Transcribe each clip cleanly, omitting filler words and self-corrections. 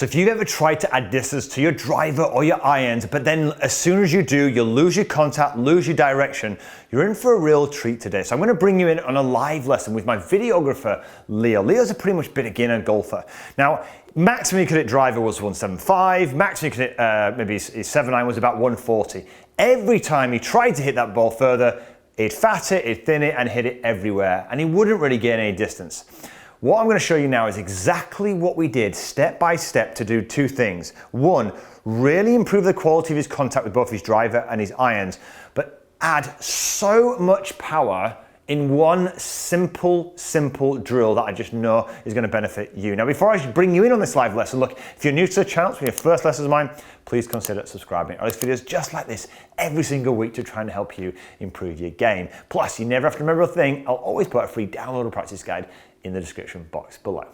So if you've ever tried to add distance to your driver or your irons, but then as soon as you do, you'll lose your contact, lose your direction, you're in for a real treat today. So I'm gonna bring you in on a live lesson with my videographer, Leo. Leo's a pretty much beginner golfer. Now, maximum you could hit driver was 175, maximum you could hit maybe his 7-iron was about 140. Every time he tried to hit that ball further, he'd fat it, he'd thin it, and hit it everywhere, and he wouldn't really gain any distance. What I'm going to show you now is exactly what we did step by step to do two things. One, really improve the quality of his contact with both his driver and his irons, but add so much power in one simple drill that I just know is going to benefit you. Now, before I bring you in on this live lesson, look, if you're new to the channel, it's your first lesson of mine, please consider subscribing. I release videos just like this every single week to try and help you improve your game. Plus, you never have to remember a thing. I'll always put a free downloadable practice guide in the description box below.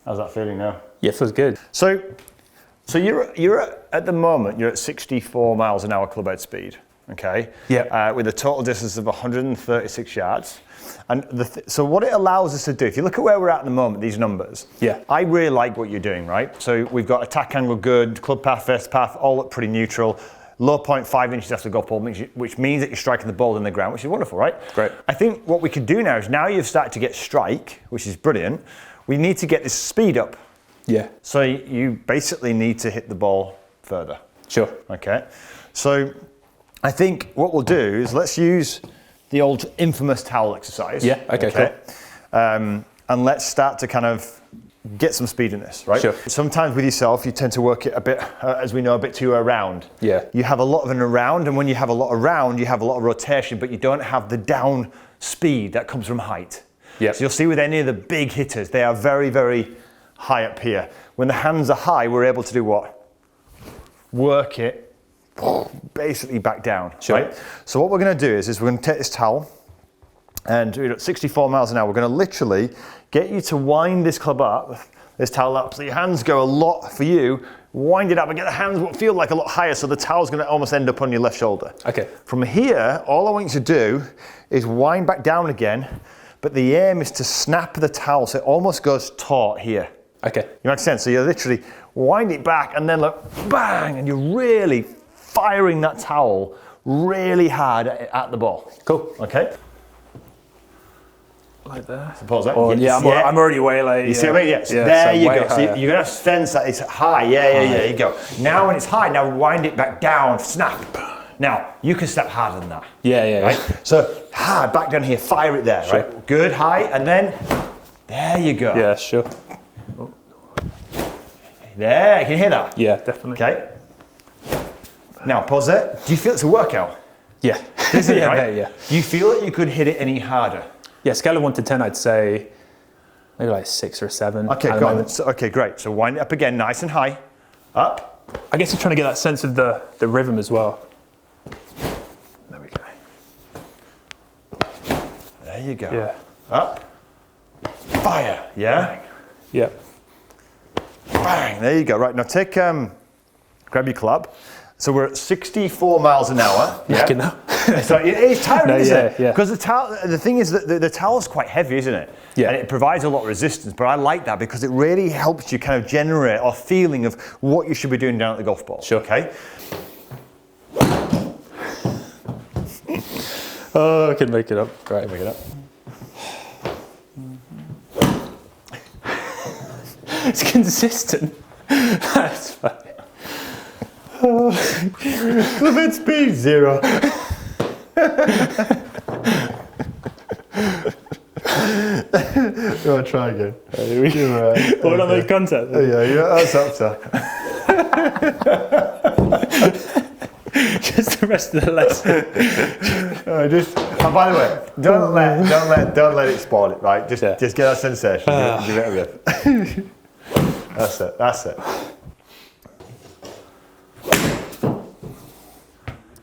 How's that feeling now? Yeah, feels good. So you're at the moment, you're at 64 miles an hour clubhead speed, okay? Yeah. With a total distance of 136 yards. And so what it allows us to do, if you look at where we're at the moment, these numbers, yeah, I really like what you're doing, right? So we've got attack angle good, club path, first path, all look pretty neutral. Low point 5 inches after the golf ball, which means that you're striking the ball in the ground, which is wonderful, right? Great. I think what we can do now is now you've started to get strike, which is brilliant, we need to get this speed up. Yeah. So you basically need to hit the ball further. Sure. Okay. So I think what we'll do is let's use the old infamous towel exercise. Yeah, okay. Cool. And let's start to kind of get some speed in this, right? Sure. Sometimes with yourself, you tend to work it a bit, as we know, a bit too around. Yeah. You have a lot of an around, and when you have a lot around, you have a lot of rotation, but you don't have the down speed that comes from height. Yeah. So you'll see with any of the big hitters, they are very, very high up here. When the hands are high, we're able to do what? Work it basically back down, sure, right? So what we're gonna do is we're gonna take this towel, and we're at 64 miles an hour. We're gonna literally get you to wind this club up, this towel up, so your hands go a lot for you, wind it up and get the hands what feel like a lot higher, so the towel's gonna almost end up on your left shoulder. Okay. From here, all I want you to do is wind back down again, but the aim is to snap the towel so it almost goes taut here. Okay. You make sense? So you literally wind it back and then look, bang, and you're really firing that towel really hard at the ball. Cool. Okay? Like that. Suppose that. Oh, yeah, I'm already way late. You see what I mean? Yeah. So there you go. So you're gonna sense that it's high. Yeah. There you go. Now when it's high, now wind it back down. Snap. Now you can snap harder than that. Yeah. Right. So hard back down here. Fire it there. Sure. Right. Good. High, and then there you go. Yeah. Sure. There. Can you hear that? Yeah. Definitely. Okay. Now pause it. Do you feel it's a workout? Yeah. Isn't it, yeah, right? yeah. Do you feel that you could hit it any harder? Yeah, scale of 1 to 10, I'd say maybe like 6 or 7. Okay, go on. So, okay, great. So wind it up again, nice and high. Up. I guess you're trying to get that sense of the rhythm as well. There we go. There you go. Yeah. Up. Fire. Yeah. Yeah. Bang. There you go. Right now, take grab your club. So we're at 64 miles an hour. Yeah. So it's tiring, isn't it? Yeah. Because the thing is that the towel's quite heavy, isn't it? Yeah. And it provides a lot of resistance, but I like that because it really helps you kind of generate a feeling of what you should be doing down at the golf ball. Sure. Okay. Oh, I can make it up. Great, make it up. It's consistent. That's funny. Clubhead speed 0. Go on, try again. What on the content? Yeah, that's up, sir. Just the rest of the lesson. And by the way, don't let it spoil it, right? Just get that sensation. Give it a rip. That's it.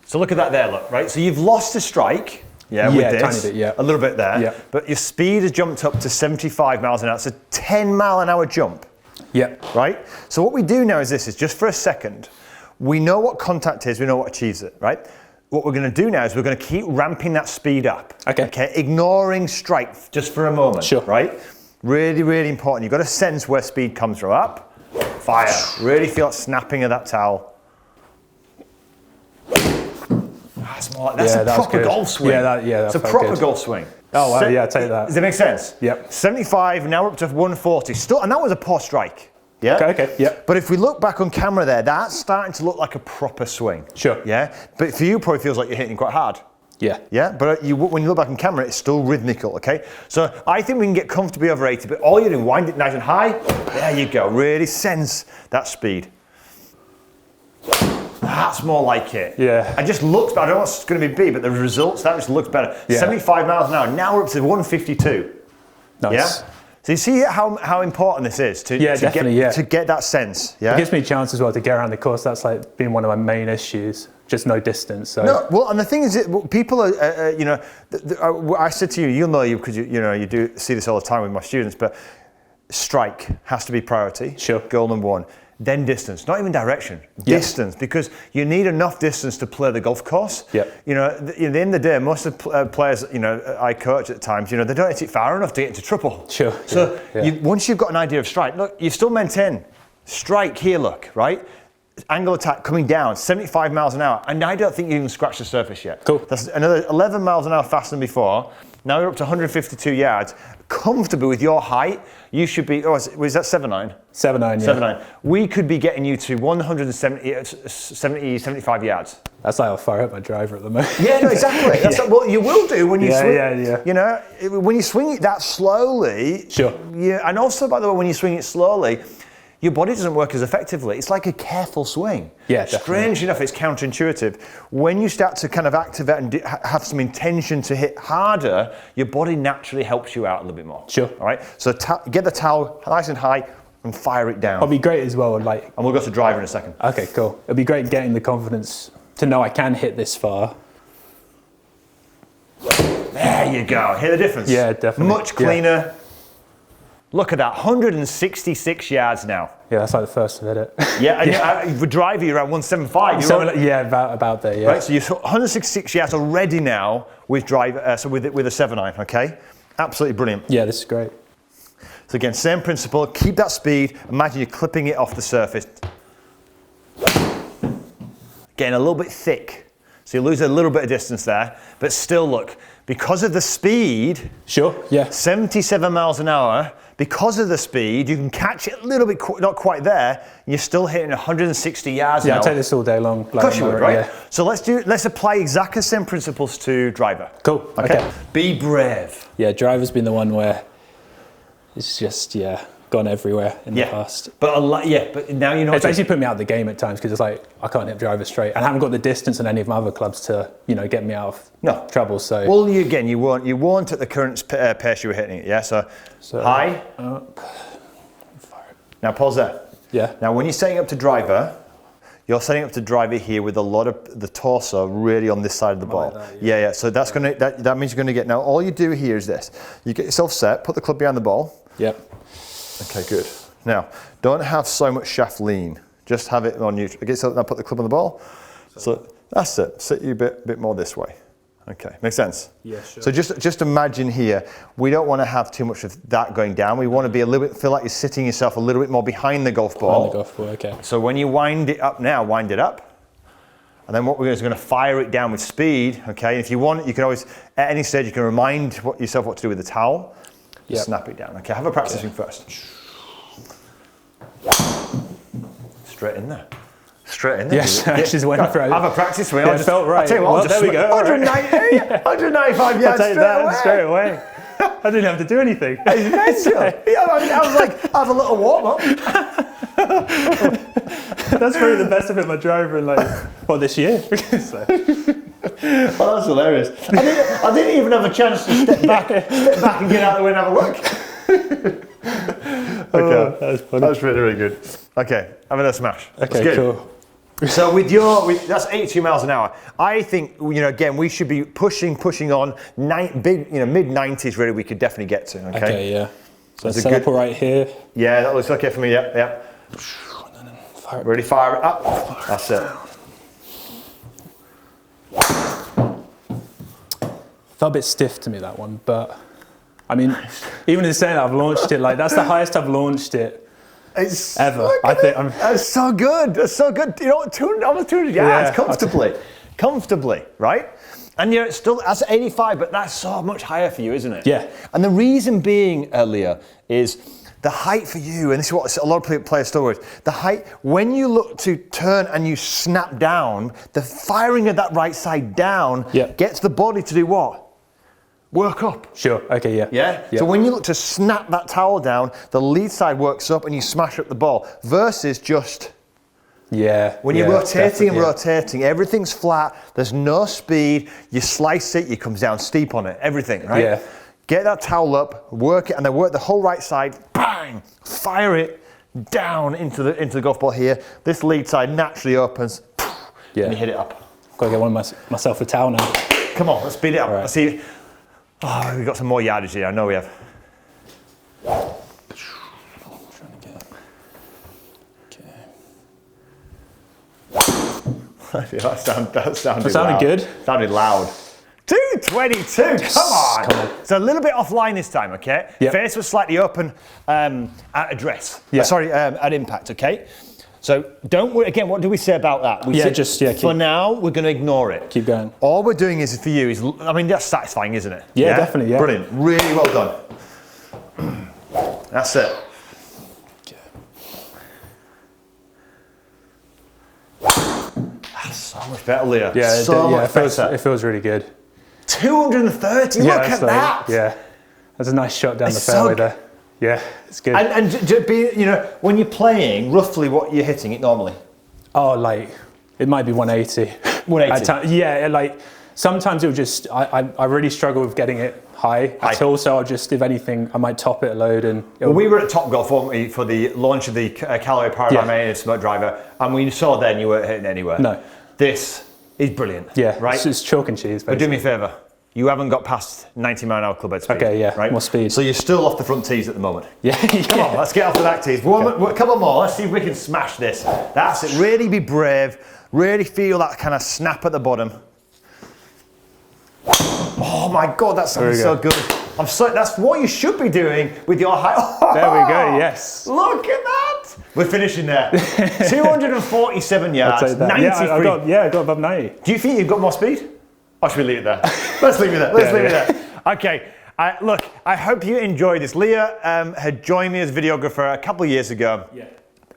So look at that there, look, right? So you've lost a strike, with this. Tiny bit, yeah. A little bit there. Yeah. But your speed has jumped up to 75 miles an hour. It's a 10 mile an hour jump. Yeah. Right? So what we do now is this, is just for a second, we know what contact is, we know what achieves it, right? what we're going to do now is we're going to keep ramping that speed up. Okay. Ignoring strike just for a moment. Sure. Right? Really, really important. You've got to sense where speed comes from. Up, fire. Really feel that snapping of that towel. That's a proper golf swing. That's a proper golf swing. Oh, wow, yeah, take that. Does that make sense? Yep. 75, now we're up to 140. Still, and that was a poor strike. Yeah? Okay, yep. But if we look back on camera there, that's starting to look like a proper swing. Sure. Yeah? But for you, it probably feels like you're hitting quite hard. Yeah. Yeah? But when you look back on camera, it's still rhythmical, okay? So I think we can get comfortably over 80, but all you're doing, wind it nice and high. There you go. Really sense that speed. That's more like it. Yeah. It just looks better. I don't know what's going to be B, but the results, that just looks better. Yeah. 75 miles an hour. Now we're up to 152. Nice. Yeah? So you see how important this is to get that sense. Yeah. It gives me a chance as well to get around the course. That's like been one of my main issues. Just no distance. So. No, well, and the thing is, people are, you know, I said to you, you'll know you because you do see this all the time with my students, but strike has to be priority. Sure. Goal number one. Then distance, not even direction, distance, because you need enough distance to play the golf course. Yep. You know, at the end of the day, most of the players, I coach at times, they don't hit it far enough to get into trouble. Sure. So once you've got an idea of strike, look, you still maintain strike here, look, right? Angle attack coming down, 75 miles an hour, and I don't think you even scratched the surface yet. Cool. That's another 11 miles an hour faster than before. Now you're up to 152 yards. Comfortably with your height, you should be, was that 7'9"? 7'9", yeah. 7'9". We could be getting you to 75 yards. That's like I'll fire up my driver at the moment. Yeah, no, exactly. That's what you will do when you swing. Yeah. You know, when you swing it that slowly. Sure. Yeah, and also, by the way, when you swing it slowly, your body doesn't work as effectively. It's like a careful swing. Yeah, definitely. Strange enough, it's counterintuitive. When you start to kind of activate and have some intention to hit harder, your body naturally helps you out a little bit more. Sure. All right. So get the towel nice and high and fire it down. It'll be great as well. And we'll go to driver in a second. Okay, cool. It'll be great getting the confidence to know I can hit this far. There you go. Hear the difference? Yeah, definitely. Much cleaner. Yeah. Look at that, 166 yards now. Yeah, that's like the first I've hit it. Yeah, and for driver, you're around 175. About there, yeah. Right, so you're 166 yards already now with driver, so with a 7'9", okay? Absolutely brilliant. Yeah, this is great. So again, same principle, keep that speed, imagine you're clipping it off the surface. Getting a little bit thick, so you lose a little bit of distance there, but still look, because of the speed, sure, yeah, 77 miles an hour, because of the speed, you can catch it a little bit, not quite there, and you're still hitting 160 yards an hour. Yeah, I'll take this all day long. Of course you would, right? Yeah. So let's apply exactly the same principles to driver. Cool, okay. Be brave. Yeah, driver's been the one where it's just, gone everywhere in the past. But but now you know. It's actually put me out of the game at times because it's like I can't hit driver straight, and I haven't got the distance in any of my other clubs to get me out of trouble. So well, you won't at the current pace you were hitting it. Yeah. So high. Now pause there. Yeah. Now when you're setting up to driver, you're setting up to driver here with a lot of the torso really on this side of the ball. Like that, So that means you're gonna get. Now all you do here is this: you get yourself set, put the club behind the ball. Yep. Okay, good. Now, don't have so much shaft lean. Just have it on neutral. Okay, so now put the club on the ball. So that's it. Sit you a bit more this way. Okay, makes sense? Yeah, sure. So just imagine here, we don't want to have too much of that going down. We want to be a little bit, feel like you're sitting yourself a little bit more behind the golf ball. Behind the golf ball, okay. So when you wind it up now, wind it up. And then what we're going to do is fire it down with speed, okay? And if you want, you can always, at any stage, you can remind yourself what to do with the towel. Snap it down. Okay, have a practice swing first. Straight in there. Straight in there. Yes, I just went for it. Have a practice swing. It felt right. I'll tell you what, there we go. 195 yards straight away. I didn't have to do anything. It's mental. I was like, have a little warm up. That's probably the best I've hit my driver in this year. Oh, that's hilarious. I didn't even have a chance to step back and get out of the way and have a look. Okay, that was funny. That's really, really good. Okay, having a smash. Okay, good. cool. So that's 82 miles an hour. I think again we should be pushing on mid 90s. Really, we could definitely get to. Okay, yeah. So set up right here. Yeah, that looks okay for me. Yeah. Ready, fire it up. That's it. Felt a bit stiff to me, that one, but I mean, even in saying that, I've launched it, like, that's the highest I've launched it ever. I think that's so good. That's so good. You know, almost 200 yards comfortably, right? And you're still, that's 85, but that's so much higher for you, isn't it? Yeah. And the reason being, Leah, is the height for you, and this is what a lot of players struggle with, the height, when you look to turn and you snap down, the firing of that right side down gets the body to do what? Work up. Sure, okay, yeah. Yeah? So when you look to snap that towel down, the lead side works up and you smash up the ball, versus just... When you're rotating and rotating, everything's flat, there's no speed, you slice it, you come down steep on it, everything, right? Yeah. Get that towel up, work it, and then work the whole right side, bang, fire it down into the golf ball here. This lead side naturally opens, and you hit it up. Gotta get one of myself a towel now. Come on, let's speed it up. Right. Let's see. Oh, we've got some more yardage here, I know we have. That sounded good. Sounded loud. 222, come on. So a little bit offline this time, okay? Yep. Face was slightly open at address. At impact, okay? So don't worry, again, what do we say about that? For now, we're going to ignore it. Keep going. All we're doing is for you is, I mean, that's satisfying, isn't it? Yeah, definitely, yeah. Brilliant, really well done. That's it. That's so much better, Leah. Yeah, so much better. It feels really good. 230, look at that. Yeah, that's a nice shot down the fairway there. Yeah, it's good. And you know, when you're playing, roughly what you're hitting it normally? Oh, like, it might be 180. 180? Yeah, like, sometimes it'll just, I really struggle with getting it high at all, so I'll just, if anything, I might top it a load and... Well, we were at Topgolf, weren't we, for the launch of the Callaway Paradigm Smoke Driver, and we saw then you weren't hitting anywhere. No. This is brilliant. Yeah, right? It's chalk and cheese, basically. But do me a favour, you haven't got past 90-mile-an-hour club head speed. Okay, yeah, right? More speed. So you're still off the front tees at the moment. Yeah. Come on, let's get off the back tees. A couple more, let's see if we can smash this. That's it, really be brave, really feel that kind of snap at the bottom. Oh my God, that sounds so good. That's what you should be doing with your height. Oh, there we go, yes. Look at that. We're finishing there. 247 yards, 93. I got above 90. Do you think you've got more speed? Or should we leave it there? Let's leave it there, let's leave it there. Okay, look, I hope you enjoyed this. Leah had joined me as videographer a couple of years ago.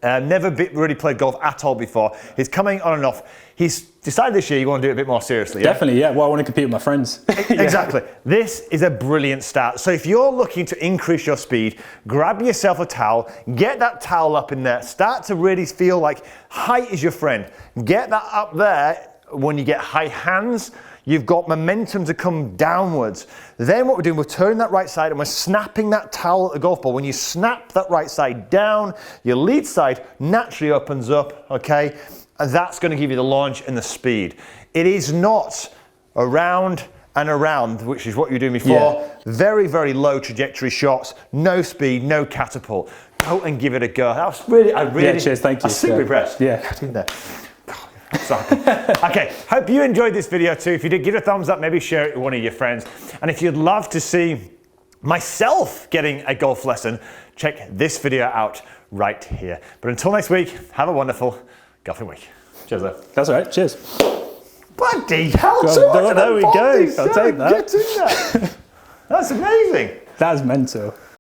Never really played golf at all before. He's coming on and off. He's decided this year you want to do it a bit more seriously. Definitely, yeah. Well, I want to compete with my friends. Exactly. This is a brilliant start. So if you're looking to increase your speed, grab yourself a towel, get that towel up in there, start to really feel like height is your friend. Get that up there. When you get high hands, you've got momentum to come downwards. Then what we're doing, we're turning that right side and we're snapping that towel at the golf ball. When you snap that right side down, your lead side naturally opens up, okay? And that's going to give you the launch and the speed. It is not around and around, which is what you were doing before. Very, very low trajectory shots, no speed, no catapult. Go and give it a go. That was really, cheers, thank you. I'm super impressed. Yeah. In there. Okay, hope you enjoyed this video too. If you did, give it a thumbs up, maybe share it with one of your friends. And if you'd love to see myself getting a golf lesson, check this video out right here. But until next week, have a wonderful golfing week. Cheers, Lou. That's all right, cheers. Bloody hell, there we go, I'll take that. Get in there. That's amazing. That's mental.